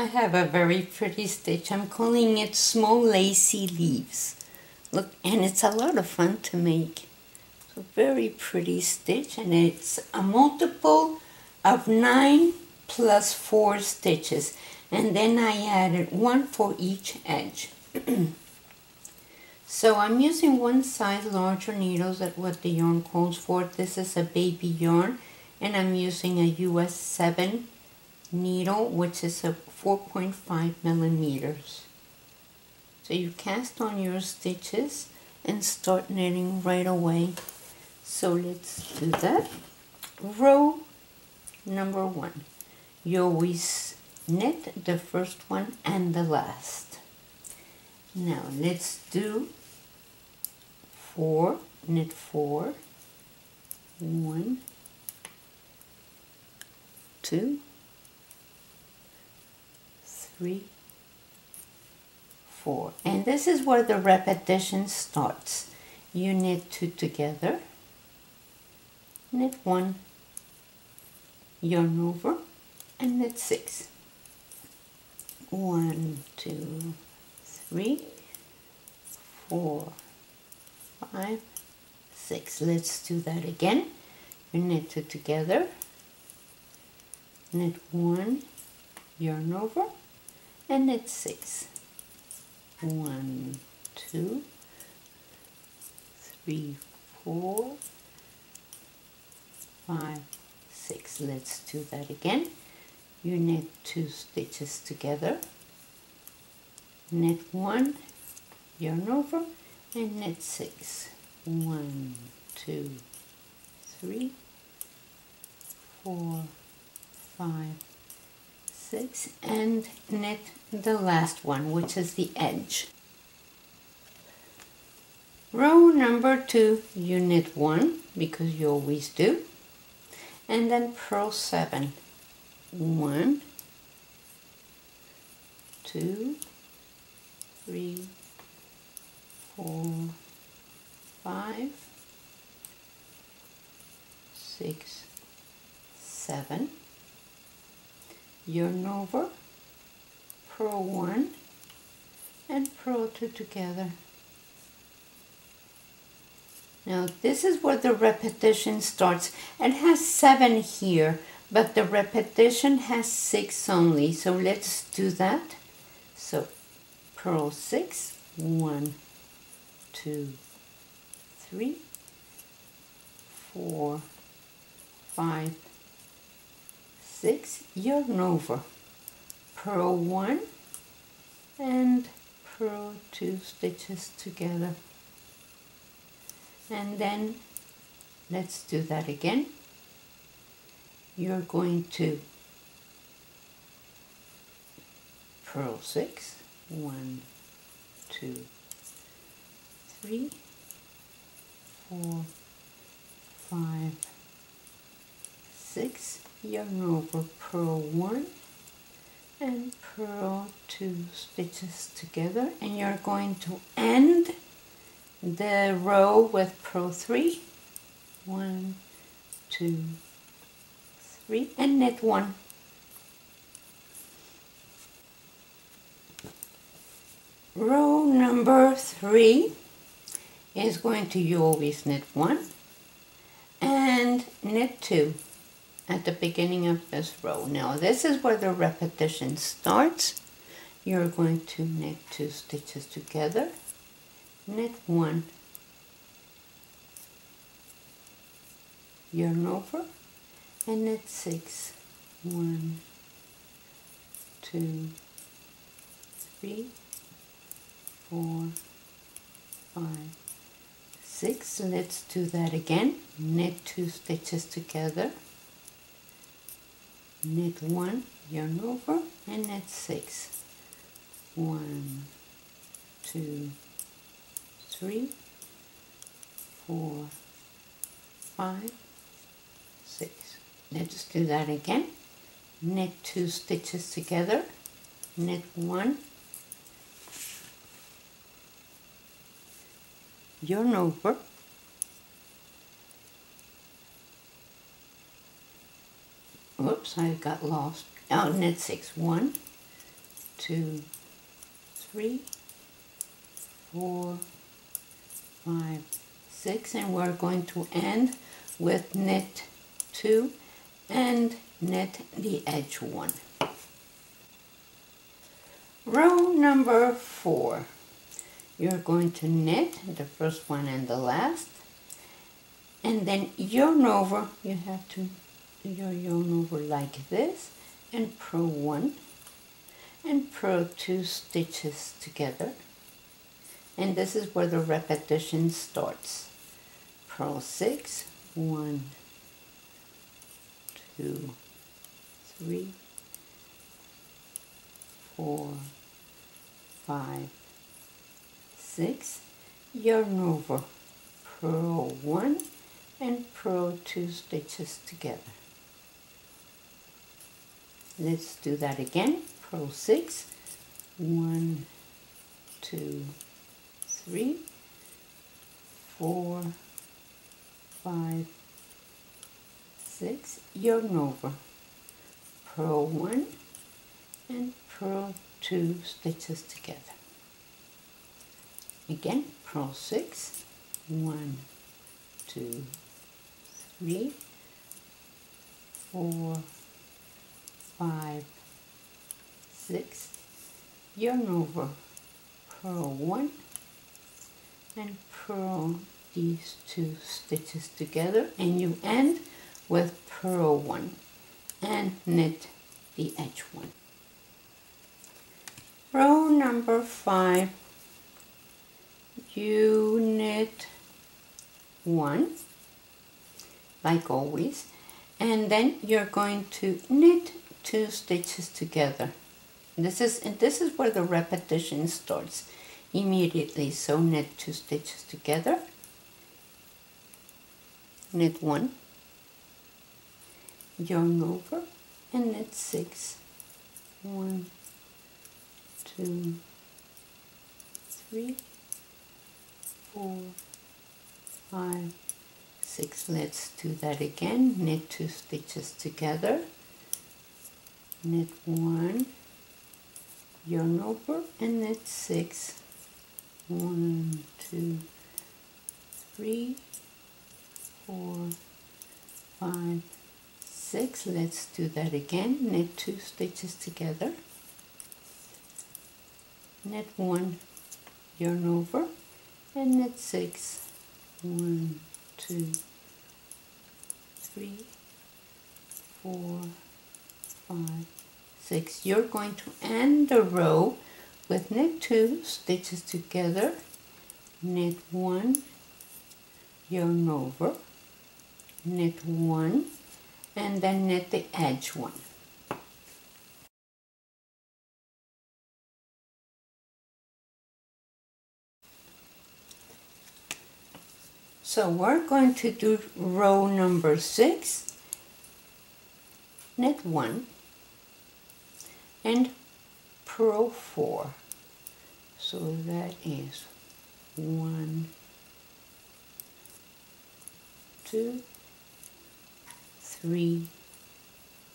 have a very pretty stitch. I'm calling it Small Lacy Leaves. Look, and it's a lot of fun to make. It's a very pretty stitch, and it's a multiple of 9 plus 4 stitches. And then I added 1 for each edge. So I'm using 1 size larger needles at what the yarn calls for. This is a baby yarn, and I'm using a US 7 needle, which is a 4.5 millimeters. So you cast on your stitches and start knitting right away. So let's do that. Row number 1. You always knit the first one and the last. Now let's do 4, knit 4, 1, 2, 3, 4. And this is where the repetition starts. You knit 2 together, knit 1, yarn over, and knit 6. 1, 2, 3, 4, 5, 6. Let's do that again. You knit 2 together, knit 1, yarn over, and knit 6. 1, 2, 3, 4, 5, 6. Let's do that again. You knit 2 stitches together, knit 1, yarn over, and knit 6. 1, 2, 3, 4, 5, 6, and knit the last one, which is the edge. Row number 2, you knit 1 because you always do, and then purl 7. 1, 2, 3, 4, 5, 6, 7. Yarn over, purl 1, and purl 2 together. Now this is where the repetition starts. It has 7 here, but the repetition has 6 only. So let's do that. So purl 6, 1, 2, 3, 4, 5, 6, yarn over, purl 1, and purl 2 stitches together. And then let's do that again. You're going to purl 6, 1, 2, 3, 4, 5, 6, yarn over, purl 1, and purl 2 stitches together, and you're going to end the row with purl 3, 1, 2, 3, and knit 1. Row number 3 is going to, you always knit 1 and knit 2 at the beginning of this row. Now this is where the repetition starts. You're going to knit 2 stitches together, knit 1, yarn over, and knit 6. 1, 2, 3, 4, 5, 6. Let's do that again. Knit 2 stitches together, knit 1, yarn over, and knit 6. 1, 2, 3, 4, 5, 6. Let's do that again. Knit 2 stitches together, knit 1, yarn over, whoops, I got lost. Knit 6. 1, 2, 3, 4, 5, 6, and we're going to end with knit 2 and knit the edge 1. Row number 4, you're going to knit the first one and the last, and then yarn over. You have to do your yarn over like this, and purl 1 and purl 2 stitches together, and this is where the repetition starts. Purl 6, 1, 2, 3, 4, 5, 6, yarn over, purl 1 and purl 2 stitches together. Let's do that again. Purl 6, 1, 2, 3, 4, 5, 6, yarn over, purl 1 and purl 2 stitches together. Again, purl 6, 1, 2, 3, 4, 5, 6, yarn over, purl 1 and purl these 2 stitches together, and you end with purl 1 and knit the edge 1. Row number 5, you knit 1 like always, and then you're going to knit 2 stitches together. This is where the repetition starts immediately. So knit 2 stitches together, knit 1, yarn over, and knit 6. 1, 2, 3, 4, 5, 6. Let's do that again. Knit 2 stitches together, knit 1, yarn over, and knit 6. 1, 2, 3, 4, 5, 6. Let's do that again. Knit 2 stitches together, knit 1, yarn over, and knit 6. 1, 2, 3, 4, 5, 6. You're going to end the row with knit 2 stitches together, knit 1, yarn over, knit 1, and then knit the edge 1. So we're going to do row number 6, knit 1 and purl 4. So that is 1, 2, 3,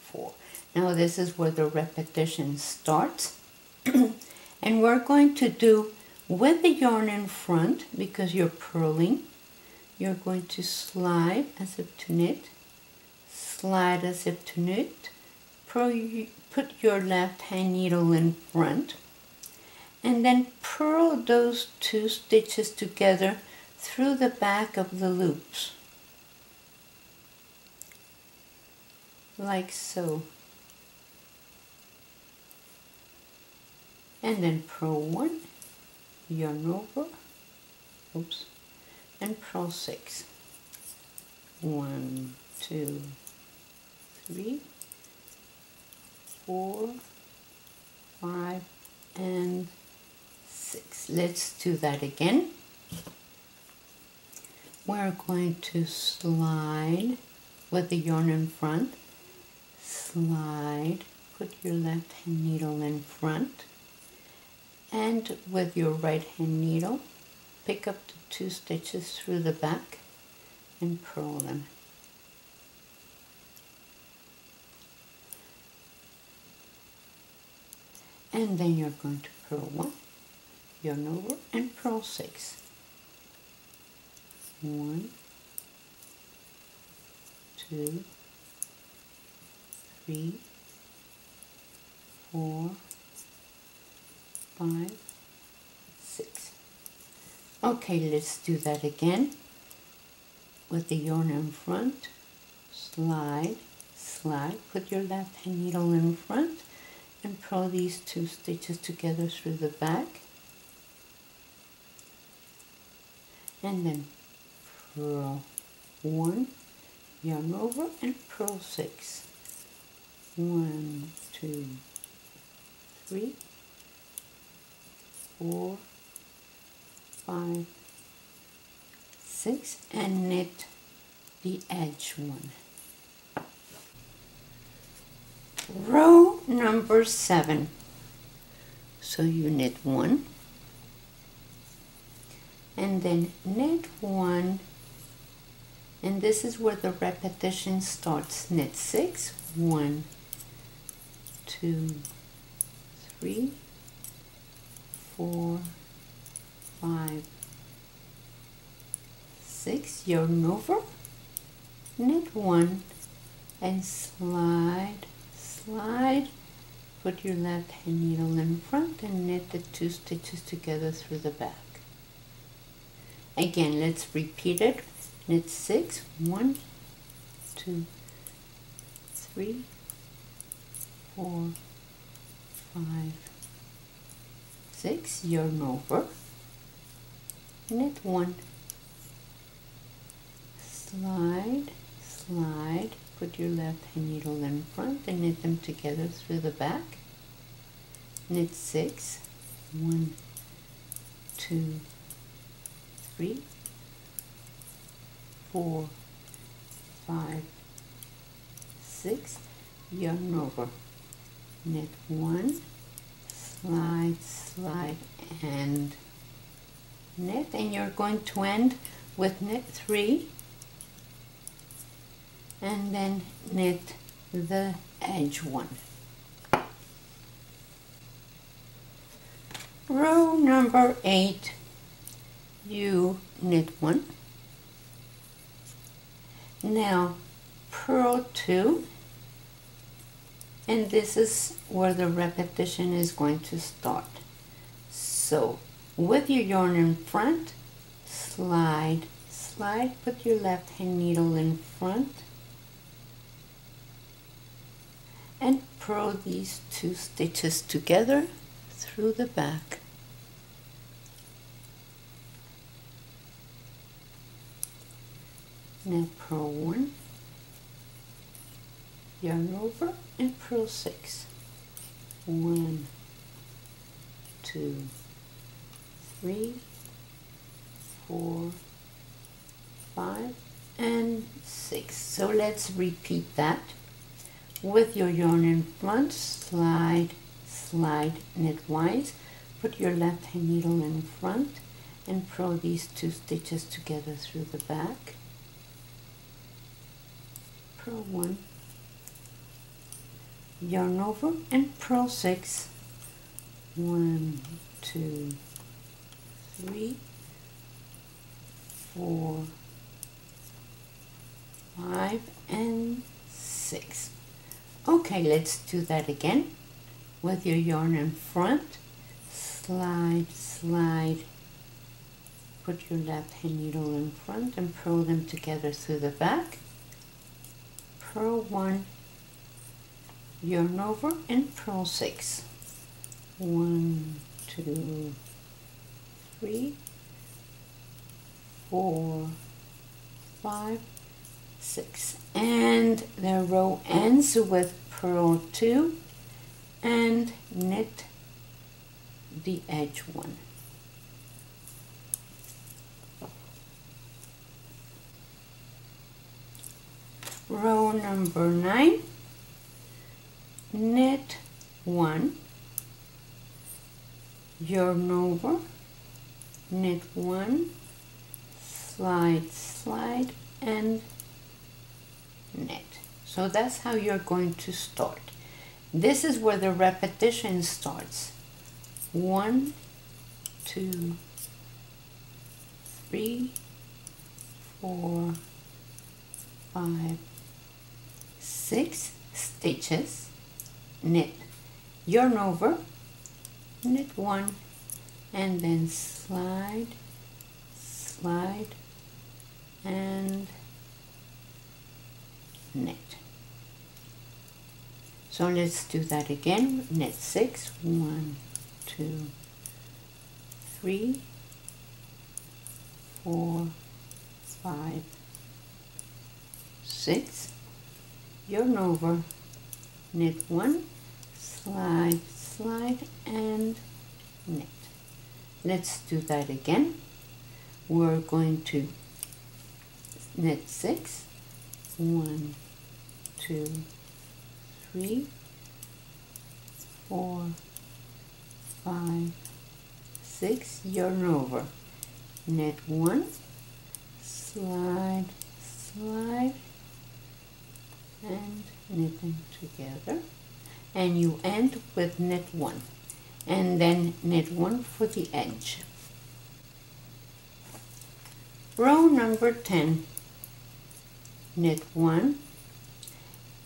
4. Now this is where the repetition starts. And we're going to do, with the yarn in front, because you're purling, you're going to slide a zip to knit, slide a zip to knit, put your left hand needle in front, and then purl those 2 stitches together through the back of the loops, like so. And then purl 1, yarn over, oops, and purl 6. 1, 2, 3, 4, 5, and 6. Let's do that again. We're going to slide with the yarn in front, slide, put your left hand needle in front, and with your right hand needle, pick up the 2 stitches through the back and purl them. and then you're going to purl 1, yarn over, and purl 6. 1, 2, 3, 4, 5, 6. Okay, let's do that again. With the yarn in front, slide, slide, put your left hand needle in front and purl these 2 stitches together through the back, and then purl 1, yarn over, and purl 6. 1, 2, 3, 4, 5, 6, and knit the edge 1. Row number 7. So you knit 1, and then knit 1, and this is where the repetition starts. Knit 6, 1, 2, 3, 4, 5, 6, yarn over, knit 1, and slide, slide, put your left hand needle in front and knit the 2 stitches together through the back. Again, let's repeat it. Knit 6, 1, 2, 3, 4, 5, 6, yarn over, knit 1, slide, slide, put your left hand needle in front and knit them together through the back. Knit 6, 1, 2, 3, 4, 5, 6, yarn over, knit 1, slide, slide, and knit, and you're going to end with knit 3, and then knit the edge 1. Row number 8, you knit 1. Now purl 2, and this is where the repetition is going to start. So with your yarn in front, slide, slide, put your left hand needle in front and purl these 2 stitches together through the back. Now purl 1, yarn over, and purl 6. 1, 2, 3, 4, 5, and 6. So let's repeat that. With your yarn in front, slide, slide, knitwise, put your left hand needle in front and purl these 2 stitches together through the back. Purl 1, yarn over, and purl 6. 1, 2, 3, 4, 5, and 6. Okay, let's do that again. With your yarn in front, slide, slide, put your left hand needle in front and purl them together through the back. Purl 1, yarn over, and purl 6. 1, 2, 3, 4, 5, 6, and the row ends with purl 2 and knit the edge 1. Row number 9, knit 1, yarn over, knit 1, slide, slide, and knit. So that's how you're going to start. This is where the repetition starts. 1, 2, 3, 4, 5, 6 stitches, knit, yarn over, knit 1, and then slide, slide, and knit. So let's do that again. Knit 6, 1, 2, 3, 4, 5, 6, yarn over, knit 1, slide, slide, and knit. Let's do that again. We're going to knit 6, 1, 2, 3, 4, 5, 6, yarn over, knit 1, slide, slide, and knit them together, and you end with knit 1, and then knit 1 for the edge. Row number 10, knit 1,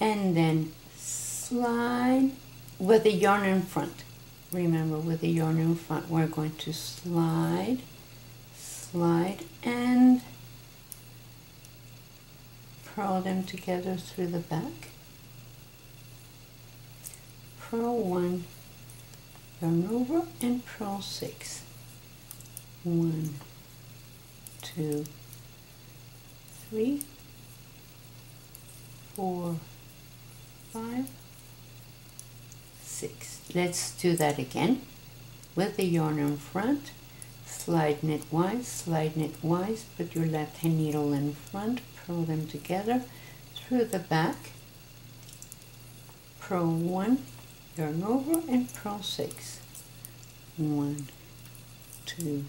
and then slide with the yarn in front. Remember, with the yarn in front, we're going to slide, slide, and purl them together through the back. Purl 1, yarn over, and purl 6. 1, 2, 3, 4, 5, 6. Let's do that again. With the yarn in front, slide knitwise, put your left hand needle in front, purl them together through the back, purl 1, yarn over, and purl 6. 1, 2,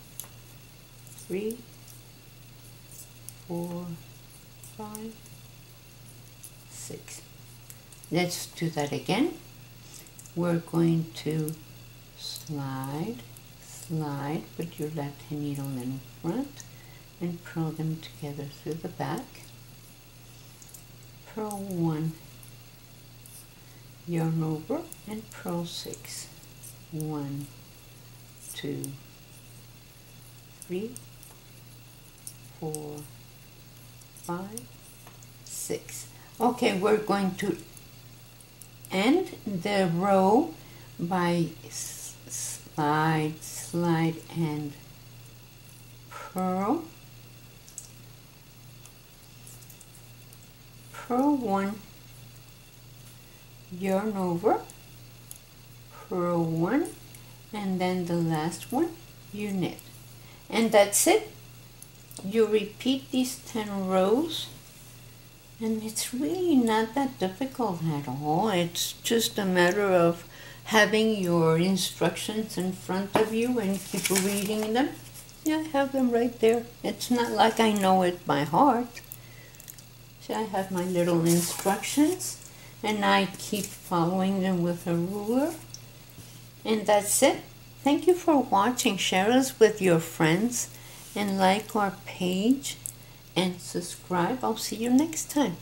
3, 4, 5, 6. Let's do that again. We're going to slide, slide, put your left hand needle in front, and purl them together through the back. Purl 1, yarn over, and purl 6. 1, 2, 3, 4, 5, 6. Okay, we're going to end the row by slide, slide, and purl. Purl 1, yarn over, purl 1, and then the last one you knit. And that's it. You repeat these 10 rows, and it's really not that difficult at all. It's just a matter of having your instructions in front of you and keep reading them. Yeah, I have them right there. It's not like I know it by heart. See, I have my little instructions, and I keep following them with a ruler. And that's it. Thank you for watching. Share us with your friends, and like our page, and subscribe. I'll see you next time.